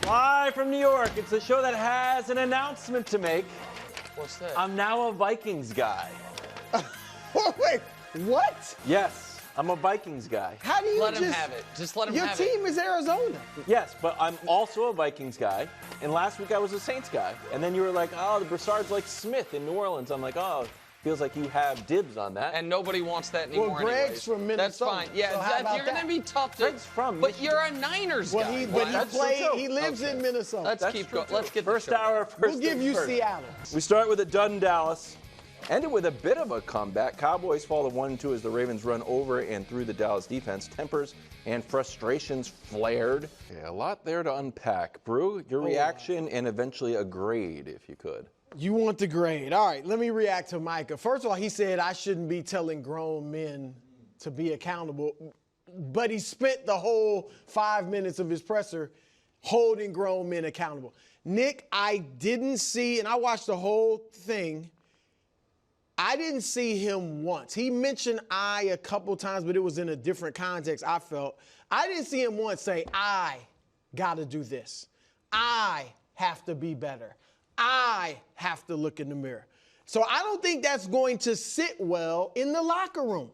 Live from New York, it's a show that has an announcement to make. What's that? I'm now a Vikings guy. Wait, what? Yes, I'm a Vikings guy. How do you Let him have it. Just let him have it. Your team is Arizona. Yes, but I'm also a Vikings guy. And last week I was a Saints guy. And then you were like, oh, the Broussard's like Smith in New Orleans. I'm like, oh, feels like you have dibs on that. And nobody wants that anymore. Well, Greg's anyways. from Minnesota. That's fine. Yeah, so how about you're going to be tough to. Greg's from But Michigan. you're a Niners Well, guy. he lives in Minnesota. Let's keep going. Let's get first the show. hour. First We'll give things you first. Seattle. We start with a dud in Dallas. Ended with a bit of a comeback. Cowboys fall to 1-2 as the Ravens run over and through the Dallas defense. Tempers and frustrations flared. Yeah, a lot there to unpack. Brou, your reaction and eventually a grade, if you could. You want the grade. All right, let me react to Micah. First of all, he said I shouldn't be telling grown men to be accountable, but he spent the whole 5 minutes of his presser holding grown men accountable. Nick, I didn't see, and I watched the whole thing, I didn't see him once. He mentioned I a couple times, but it was in a different context, I felt. I didn't see him once say, I got to do this. I have to be better. I have to look in the mirror. So I don't think that's going to sit well in the locker room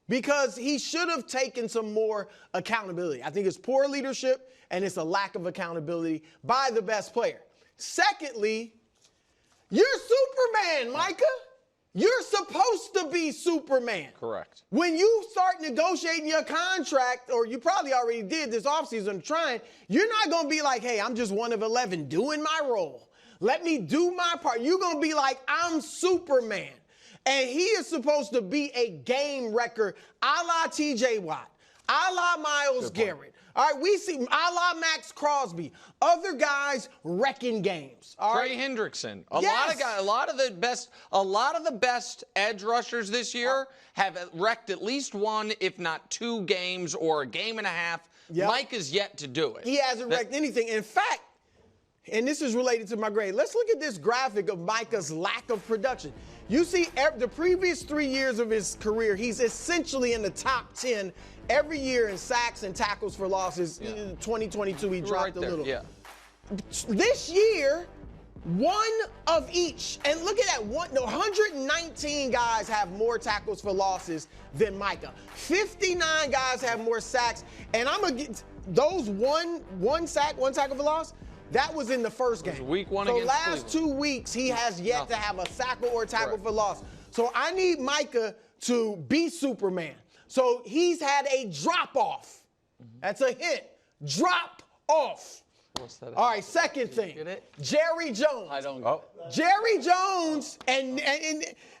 because he should have taken some more accountability. I think it's poor leadership and it's a lack of accountability by the best player. Secondly, you're Superman, Micah. You're supposed to be Superman. Correct. When you start negotiating your contract, or you probably already did this offseason trying, you're not going to be like, hey, I'm just one of 11 doing my role. Let me do my part. You're going to be like, I'm Superman. And he is supposed to be a game wrecker a la TJ Watt, a la Myles Garrett. All right, we see a la Max Crosby, other guys wrecking games. All Trey right? Hendrickson. Yes. A lot of the best edge rushers this year have wrecked at least one, if not two games or a game and a half. Yep. Mike is yet to do it. He hasn't wrecked anything. In fact, and this is related to my grade, let's look at this graphic of Micah's lack of production. You see, the previous 3 years of his career, he's essentially in the top 10 every year in sacks and tackles for losses. Yeah. In 2022, he dropped a little. Yeah. This year, one of each. And look at that. 119 guys have more tackles for losses than Micah. 59 guys have more sacks. And I'm going to get those one tackle for loss. That was in the first game. Week one so against last Cleveland. 2 weeks, he has yet to have a sack or tackle Correct. for loss. So I need Micah to be Superman. So he's had a drop-off. That's a hint. Drop off. What's that? All right, second thing. Get it? Jerry Jones. I don't. Oh. Jerry Jones, and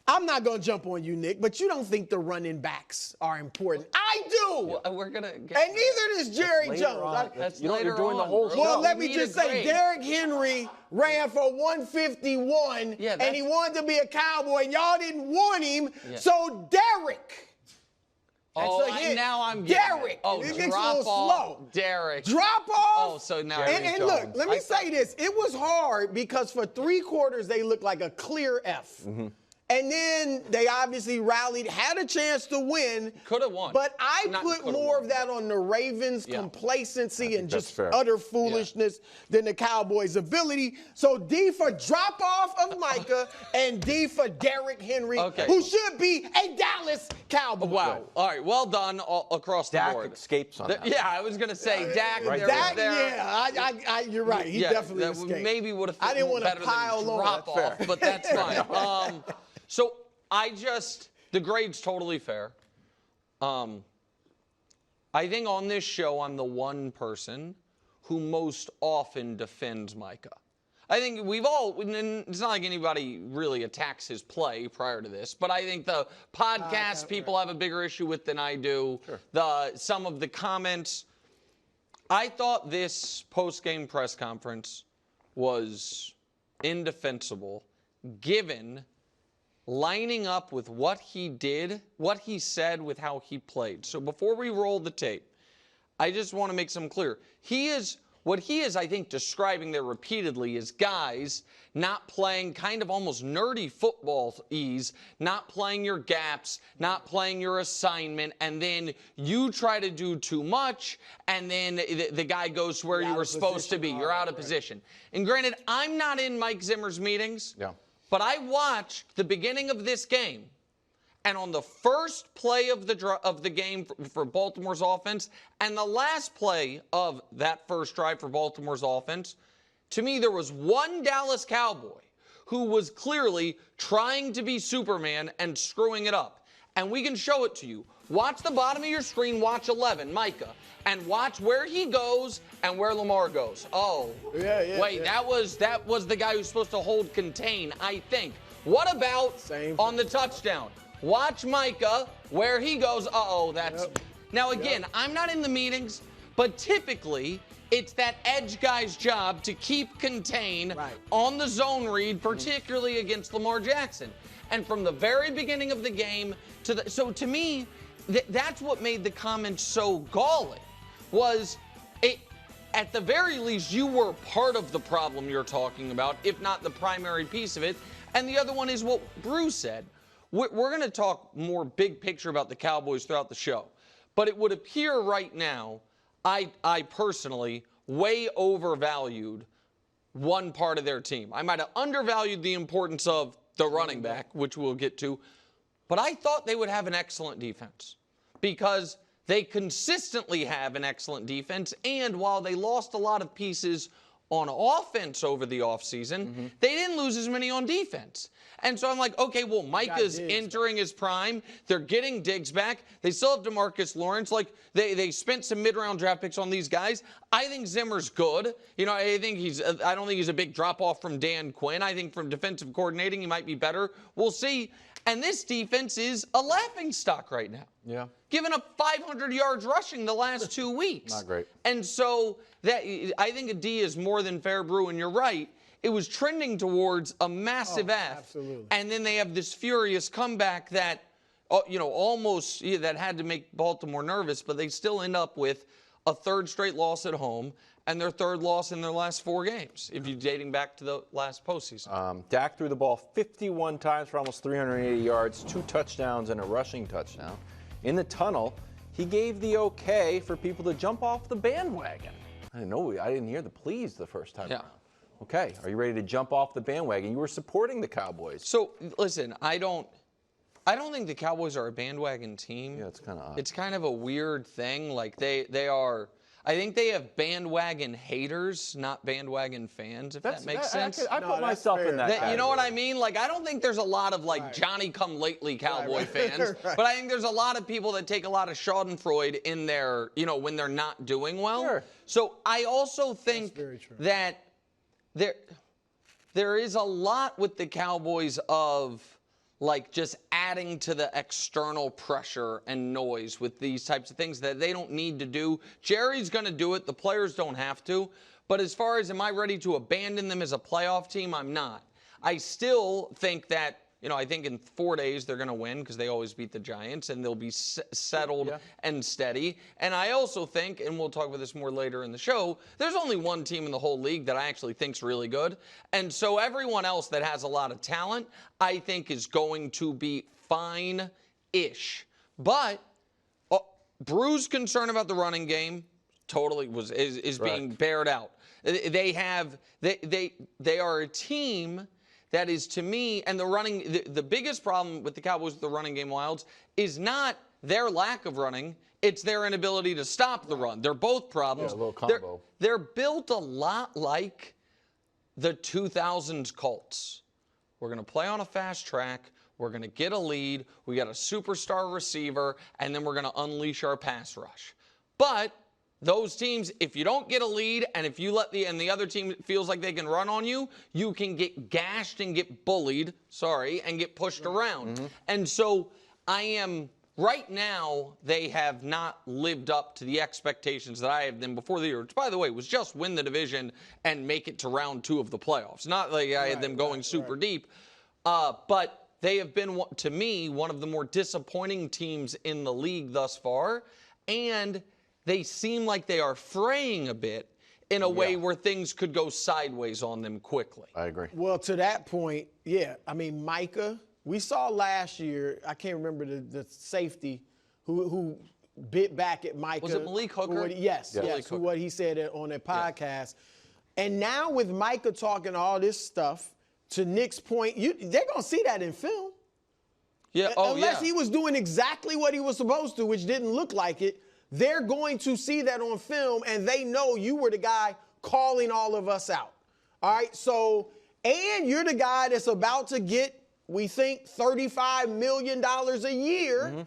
I'm not going to jump on you, Nick, but you don't think the running backs are important. I do. We're gonna. Get And neither does Jerry Later Jones. on. That's You're later doing the on, whole bro. show. Well, let We me need just a say, grade. Derrick Henry ran for 151, Yeah, and he wanted to be a Cowboy, and y'all didn't want him. Yeah. So Derrick. Oh, That's a hit. now I'm getting Derrick. it. Oh, It gets a drop little off. slow. Derrick. Drop off. Oh, so now. And look, let me say this. It was hard because for 3 quarters, they looked like a clear F. And then they obviously rallied, had a chance to win. Could have won. But I Not put coulda more won. of that on the Ravens' Yeah. complacency and that's just fair. utter foolishness than the Cowboys' ability. So D for drop off of Micah and D for Derrick Henry, Okay. who should be a Dallas Cowboy. Wow. All right. Well done across the Dak board. escapes on that. Yeah, I was gonna say Dak. Right there there. was there. Yeah, you're right. He Yeah, definitely that escaped. maybe would have. I didn't want to better pile than on. drop That's off, fair. but that's fine. So the grade's totally fair. I think on this show, I'm the one person who most often defends Micah. I think and it's not like anybody really attacks his play prior to this, but I think the podcast people have a bigger issue with than I do. Sure. Some of the comments. I thought this post-game press conference was indefensible, given lining up with what he did, what he said with how he played. So before we roll the tape, I just want to make some clear. what he is, I think, describing there repeatedly is guys not playing kind of almost nerdy football ease, not playing your gaps, not playing your assignment, and then you try to do too much, and then the guy goes where you were supposed to be. You're out of position. And granted, I'm not in Mike Zimmer's meetings, but I watched the beginning of this game. And on the first play of the game for Baltimore's offense and the last play of that first drive for Baltimore's offense, to me there was one Dallas Cowboy who was clearly trying to be Superman and screwing it up. And we can show it to you. Watch the bottom of your screen, watch 11, Micah, and watch where he goes and where Lamar goes. Oh, wait, that was the guy who's supposed to hold contain, I think. What about on the touchdown? Watch Micah, where he goes. That's... Now, again, I'm not in the meetings, but typically it's that edge guy's job to keep contain on the zone read, particularly against Lamar Jackson. And from the very beginning of the game so to me, that's what made the comment so galling, was at the very least, you were part of the problem you're talking about, if not the primary piece of it. And the other one is what Brou said. We're going to talk more big picture about the Cowboys throughout the show. But it would appear right now, I personally way overvalued one part of their team. I might have undervalued the importance of the running back, which we'll get to. But I thought they would have an excellent defense because they consistently have an excellent defense. And while they lost a lot of pieces on offense over the offseason, they didn't lose as many on defense. And so I'm like, okay, well, Micah's entering his prime. They're getting Diggs back. They still have DeMarcus Lawrence. Like, they spent some mid-round draft picks on these guys. I think Zimmer's good. You know, I don't think he's a big drop-off from Dan Quinn. I think from defensive coordinating, he might be better. We'll see. And this defense is a laughingstock right now. Yeah. Giving up 500 yards rushing the last 2 weeks. Not great. And so I think a D is more than fair, Brou, and you're right. It was trending towards a massive F. Absolutely. And then they have this furious comeback that, almost that had to make Baltimore nervous, but they still end up with a third straight loss at home and their third loss in their last 4 games, if you're dating back to the last postseason. Dak threw the ball 51 times for almost 380 yards, 2 touchdowns, and a rushing touchdown. In the tunnel, he gave the okay for people to jump off the bandwagon. I didn't hear the please the first time around. Okay, are you ready to jump off the bandwagon? You were supporting the Cowboys. So, listen, I don't think the Cowboys are a bandwagon team. Yeah, it's kind of odd. It's kind of a weird thing. Like, they are... I think they have bandwagon haters, not bandwagon fans, if that makes sense. I put myself in that category. You know what I mean? Like, I don't think there's a lot of, Johnny-come-lately Cowboy fans. But I think there's a lot of people that take a lot of schadenfreude in their, when they're not doing well. Sure. So I also think that there is a lot with the Cowboys of, just adding to the external pressure and noise with these types of things that they don't need to do. Jerry's going to do it. The players don't have to. But as far as am I ready to abandon them as a playoff team, I'm not. I still think that, I think in 4 days they're going to win because they always beat the Giants and they'll be settled and steady. And I also think, and we'll talk about this more later in the show, there's only one team in the whole league that I actually think's really good. And so everyone else that has a lot of talent, I think is going to be fine-ish. But Brou's concern about the running game totally is being bared out. They are a team that is, to me, and the biggest problem with the Cowboys with the running game wilds is not their lack of running, it's their inability to stop the run. They're both problems. Yeah, a little combo. They're built a lot like the 2000s Colts. We're going to play on a fast track. We're going to get a lead. We got a superstar receiver, and then we're going to unleash our pass rush. But those teams, if you don't get a lead and if you and the other team feels like they can run on you, you can get gashed and get bullied, and get pushed around. And so right now, they have not lived up to the expectations that I had them before the year, which, by the way, was just win the division and make it to round 2 of the playoffs. Not like I had them going super deep. But they have been, to me, one of the more disappointing teams in the league thus far. And they seem like they are fraying a bit in a way where things could go sideways on them quickly. I agree. Well, to that point, yeah. I mean, Micah, we saw last year, I can't remember the safety who bit back at Micah. Was it Malik Hooker? Yes, for what he said on a podcast. Yeah. And now with Micah talking all this stuff, to Nick's point, they're going to see that in film. Yeah. Unless he was doing exactly what he was supposed to, which didn't look like it, they're going to see that on film, and they know you were the guy calling all of us out. All right, so, and you're the guy that's about to get, we think, $35 million a year. Mm-hmm.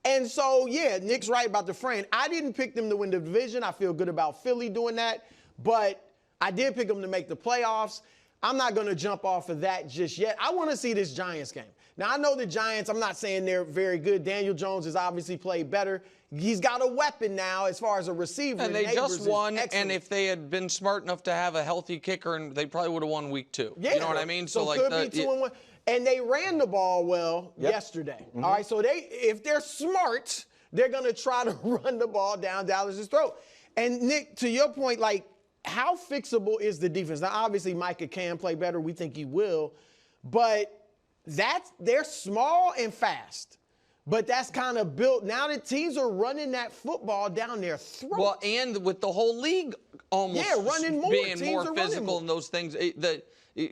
And so, yeah, Nick's right about the frame. I didn't pick them to win the division. I feel good about Philly doing that. But I did pick them to make the playoffs. I'm not going to jump off of that just yet. I want to see this Giants game. Now, I know the Giants, I'm not saying they're very good. Daniel Jones has obviously played better. He's got a weapon now as far as a receiver. And they just won, and if they had been smart enough to have a healthy kicker, they probably would have won week 2. Yeah. You know what I mean? So like could be 2-1. And they ran the ball well yesterday. Mm-hmm. All right, so if they're smart, they're going to try to run the ball down Dallas's throat. And, Nick, to your point, like, how fixable is the defense? Now, obviously, Micah can play better. We think he will. But they're small and fast. But that's kind of built. Now that teams are running that football down their throat. Well, and with the whole league almost running more. being teams more physical and those things.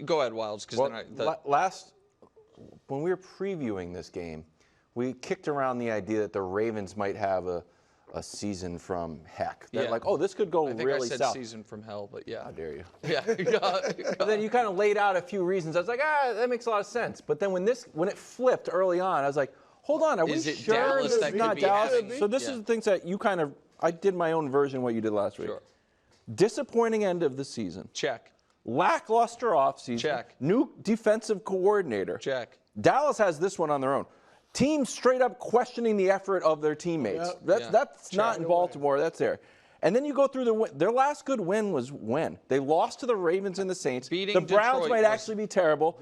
Go ahead, Wilds. When we were previewing this game, we kicked around the idea that the Ravens might have a season from heck. That like, this could go really south. I said season from hell, but yeah. How dare you? Yeah. But then you kind of laid out a few reasons. I was like, that makes a lot of sense. But then when it flipped early on, I was like, hold on, are we sure Dallas this that is not could be Dallas? happening? So this is the things that you kind of, I did my own version of what you did last week. Sure. Disappointing end of the season. Check. Lackluster offseason. Check. New defensive coordinator. Check. Dallas has this one on their own. Teams straight up questioning the effort of their teammates. Yep. That's not in Baltimore. That's there. And then you go through their last good win was when? They lost to the Ravens and the Saints. Beating the Browns Detroit might actually be terrible.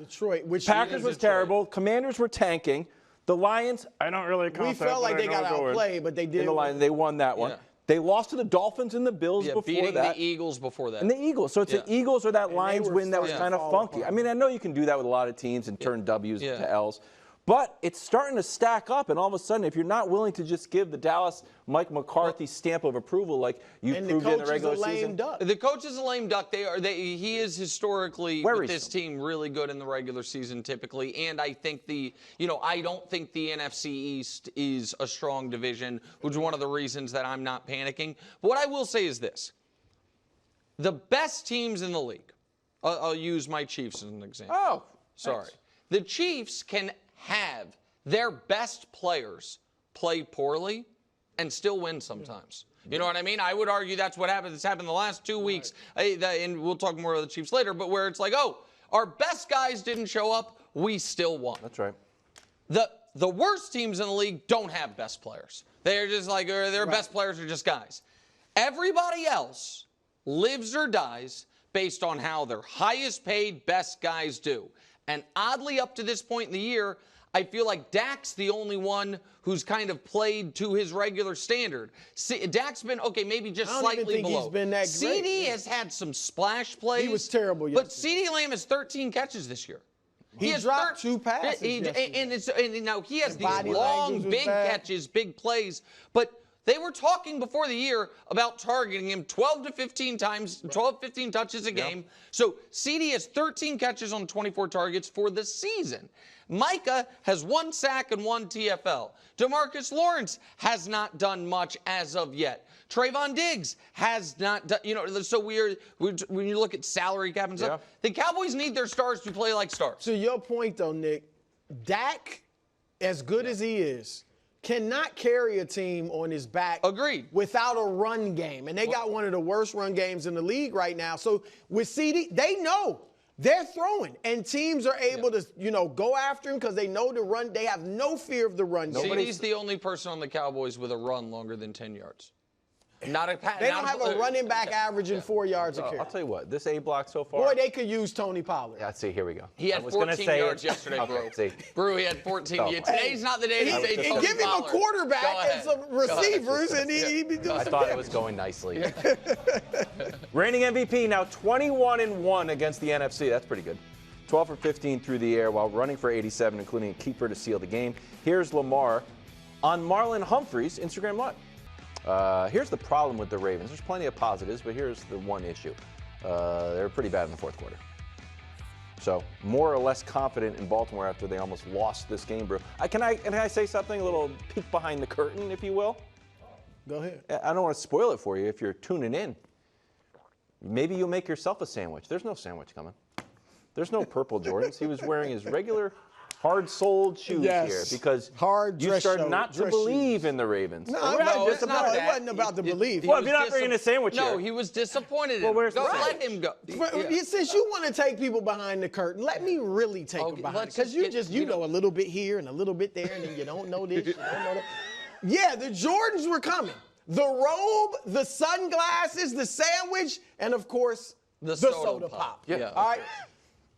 Packers was terrible. Commanders were tanking. The Lions, I don't really count We felt like they got outplayed, but they did. In the Lions, they won that one. Yeah. They lost to the Dolphins and the Bills before beating that. the Eagles before that. And the Eagles. So it's the Eagles or that Lions win that was kind of funky. I mean, I know you can do that with a lot of teams and turn W's to L's. But it's starting to stack up, and all of a sudden, if you're not willing to just give the Dallas Mike McCarthy stamp of approval like you proved in the regular season. The coach is a lame duck. He is historically with this team really good in the regular season typically, and I think I don't think the NFC East is a strong division, which is one of the reasons that I'm not panicking. But what I will say is this: the best teams in the league. I'll use my Chiefs as an example. Oh, sorry. thanks. The Chiefs can have their best players play poorly and still win sometimes. You know what I mean? I would argue that's what happened. It's happened the last 2 weeks, and we'll talk more about the Chiefs later, but where it's like, our best guys didn't show up, we still won. That's right. The worst teams in the league don't have best players. They're just like, their best players are just guys. Everybody else lives or dies based on how their highest paid best guys do. And oddly, up to this point in the year, I feel like Dak's the only one who's kind of played to his regular standard. Dak's been, maybe just slightly below. He's been that great. CD has had some splash plays. He was terrible yesterday. But CD Lamb has 13 catches this year. He has dropped 2 passes and now he has these long, big catches, big plays. But they were talking before the year about targeting him 12 to 15 times, 12, 15 touches a game. So CD has 13 catches on 24 targets for the season. Micah has 1 sack and 1 TFL. DeMarcus Lawrence has not done much as of yet. Trayvon Diggs has not done, so when you look at salary cap and stuff, the Cowboys need their stars to play like stars. To your point, though, Nick, Dak, as good as he is, cannot carry a team on his back without a run game. And they got one of the worst run games in the league right now. So with CD, they know they're throwing. And teams are able to, go after him because they know the run. They have no fear of the run game. CD's the only person on the Cowboys with a run longer than 10 yards. Not a pass. They don't have a running back averaging 4 yards a carry. I'll tell you what, this A block so far. Boy, they could use Tony Pollard. Yeah, see, here we go. He had 14 yards yesterday, Brou. Brou, he had 14 yards. Today's not the day to say Tony Give him a Pollard. quarterback and some receivers, and he'd be doing I thought it was going nicely. Reigning MVP now 21-1 against the NFC. That's pretty good. 12 for 15 through the air while running for 87, including a keeper to seal the game. Here's Lamar on Marlon Humphrey's Instagram Live. Here's the problem with the Ravens. There's plenty of positives, but here's the one issue. They were pretty bad in the fourth quarter. So more or less confident in Baltimore after they almost lost this game, Brou. Can I say something? A little peek behind the curtain, if you will? Go ahead. I don't want to spoil it for you if you're tuning in. Maybe you'll make yourself a sandwich. There's no sandwich coming. There's no purple Jordans. He was wearing his regular hard-soled shoes here because you start not to believe in the Ravens. No, it wasn't about the belief. Well, if you're not bringing a sandwich here. No, he was disappointed Well, in where's him. the Let him go. Since you want to take people behind the curtain, let me really take them behind. Because you know a little bit here and a little bit there, and then you don't know this, you don't know that. Yeah, the Jordans were coming. The robe, the sunglasses, the sandwich, and, of course, the soda pop. Yeah. All right?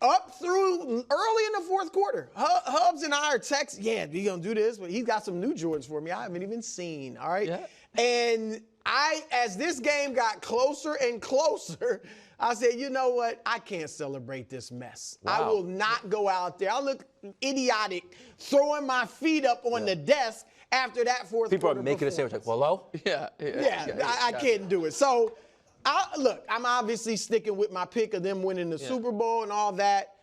Up through early in the fourth quarter, Hubs and I are texting, yeah, we going to do this, but he's got some new Jordans for me I haven't even seen, all right? Yeah. And as this game got closer and closer, I said, you know what? I can't celebrate this mess. Wow. I will not go out there. I look idiotic throwing my feet up on the desk after that fourth quarter. People are making a sandwich like, hello? Yeah, I can't do it. So, look, I'm obviously sticking with my pick of them winning the Super Bowl and all that.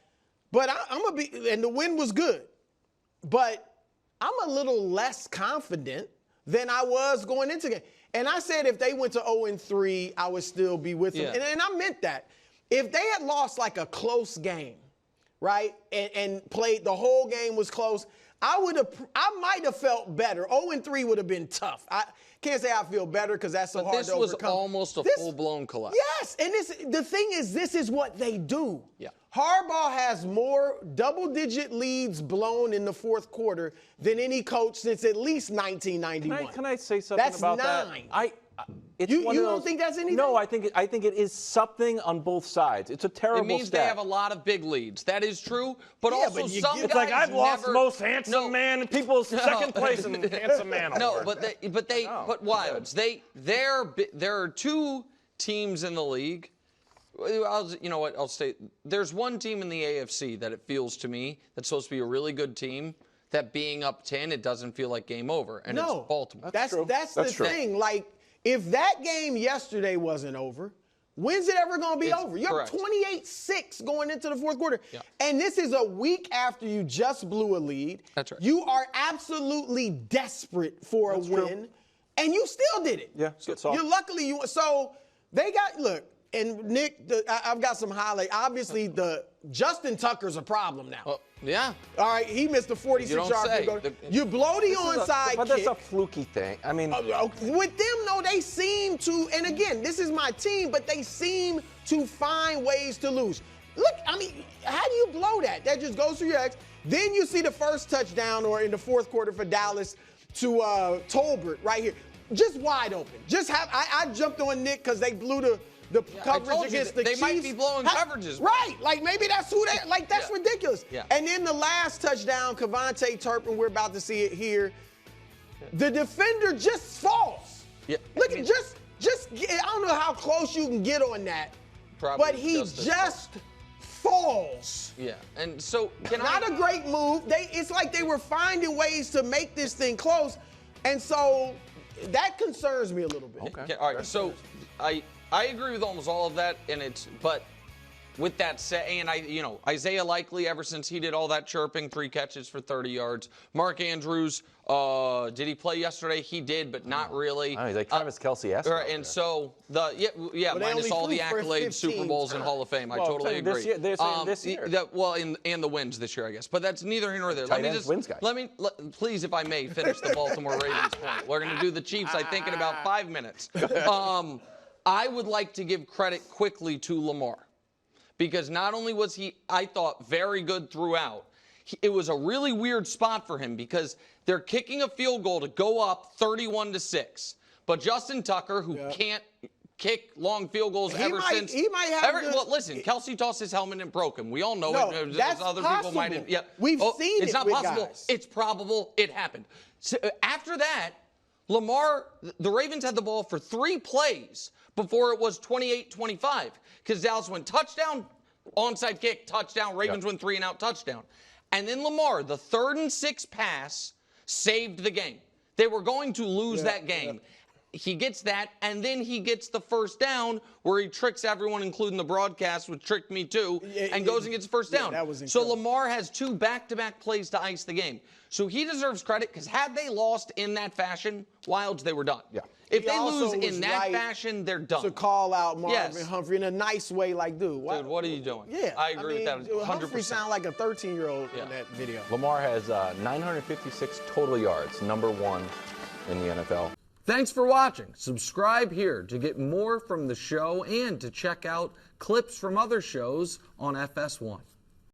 But I'm going to be – and the win was good. But I'm a little less confident than I was going into the game. And I said if they went to 0-3, I would still be with them. And I meant that. If they had lost like a close game, right, and played the whole game was close, I might have felt better. 0-3 would have been tough. I can't say I feel better because that's so hard to overcome. This was almost a full-blown collapse. Yes, and the thing is, this is what they do. Yeah. Harbaugh has more double-digit leads blown in the fourth quarter than any coach since at least 1991. Can I say something about that? That's 9. You don't think that's anything? No, I think it is something on both sides. It's a terrible It means stat. they have a lot of big leads. That is true, but also some guys it's like I've lost most handsome man and people's second place in handsome man award. But Wilds, there are two teams in the league. You know what? I'll say there's one team in the AFC that it feels to me that's supposed to be a really good team. That being up 10, it doesn't feel like game over, and it's Baltimore. That's the thing. Like, if that game yesterday wasn't over, when's it ever going to be over? You're 28-6 going into the fourth quarter. Yeah. And this is a week after you just blew a lead. That's right. You are absolutely desperate for a win, and you still did it. Yeah, so they got, look, and Nick, I've got some highlight. Obviously, Justin Tucker's a problem now. Yeah. All right, he missed the 46-yard. You blow the onside kick. But that's a fluky thing. I mean, with them, though, they seem to, and again, this is my team, but they seem to find ways to lose. Look, I mean, how do you blow that? That just goes through your ex. Then you see the first touchdown, or in the fourth quarter for Dallas to Tolbert right here, just wide open. I jumped on Nick because they blew the coverage against the Chiefs. They might be blowing coverages. Right. Like, maybe that's who they – like, that's ridiculous. Yeah. And then the last touchdown, Kevontae Turpin, we're about to see it here. The defender just falls. Yeah. Look, I don't know how close you can get on that. But he just falls. Yeah. And so Not a great move. It's like they were finding ways to make this thing close. And so that concerns me a little bit. Okay. All right. So I agree with almost all of that, but with that said, and Isaiah Likely, ever since he did all that chirping, 3 catches for 30 yards. Mark Andrews, did he play yesterday? He did, but not really. Oh, he's like Travis Kelce-esque. And so minus all the accolades, Super Bowls, and Hall of Fame. I totally agree. They're saying this year. And the wins this year, I guess. But that's neither here nor there. Please, if I may, finish the Baltimore Ravens point. We're going to do the Chiefs, I think, in about 5 minutes. I would like to give credit quickly to Lamar because not only was he, I thought, very good throughout, it was a really weird spot for him because they're kicking a field goal to go up 31-6. But Justin Tucker, who can't kick long field goals He might have well, listen, Kelsey tossed his helmet and broke him. We all know it. That's other possible. people might have. Yeah. We've seen it's it not with possible. guys. It's probable. It happened. So, after that, Lamar, the Ravens had the ball for 3 plays before it was 28-25 because Dallas went touchdown, onside kick, touchdown. Ravens went 3-and-out touchdown. And then Lamar, the 3rd and 6 pass, saved the game. They were going to lose that game. He gets that, and then he gets the first down where he tricks everyone, including the broadcast, which tricked me too, and goes and gets the first down. That was so incredible. Lamar has 2 back-to-back plays to ice the game. So he deserves credit because had they lost in that fashion, Wilds, they were done. Yeah. If He they also lose in was that right fashion, they're done. to call out Marvin Yes. Humphrey in a nice way, like, dude, What are you doing? Yeah, I agree with that 100%. Humphrey sounded like a 13-year-old in that video. Lamar has 956 total yards, number 1 in the NFL. Thanks for watching. Subscribe here to get more from the show and to check out clips from other shows on FS1.